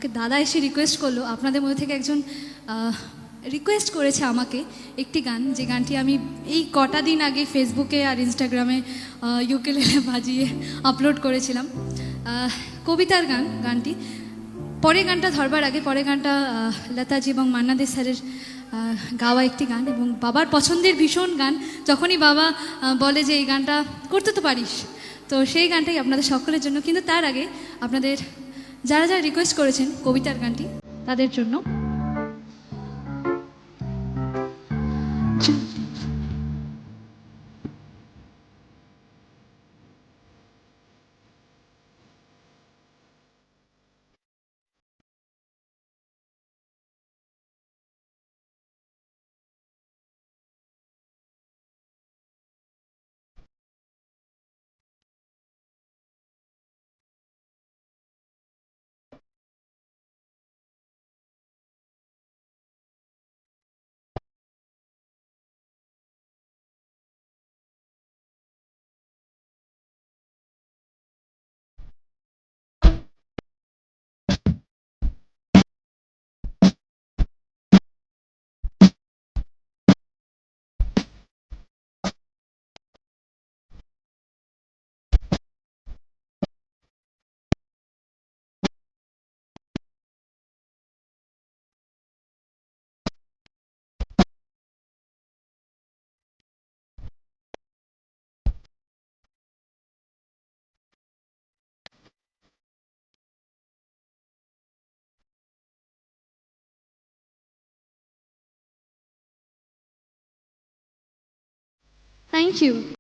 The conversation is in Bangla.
আমাকে দাদা এসে রিকোয়েস্ট করলো, আপনাদের মধ্যে থেকে একজন রিকোয়েস্ট করেছে আমাকে একটি গান, যে গানটি আমি এই কটা দিন আগে ফেসবুকে আর ইনস্টাগ্রামে ইউকেলেলে বাজিয়ে আপলোড করেছিলাম। কবিতার গানটি। পরে গানটা ধরবার আগে, পরে গানটা লতাজি এবং মান্না দে স্যারের গাওয়া একটি গান, এবং বাবার পছন্দের ভীষণ গান। যখনই বাবা বলে যে এই গানটা করতে তো পারিস, তো সেই গানটাই আপনাদের সকলের জন্য। কিন্তু তার আগে আপনাদের যারা যারা রিকোয়েস্ট করেছেন কবিতার গানটি, তাদের জন্য থ্যাংক ইউ।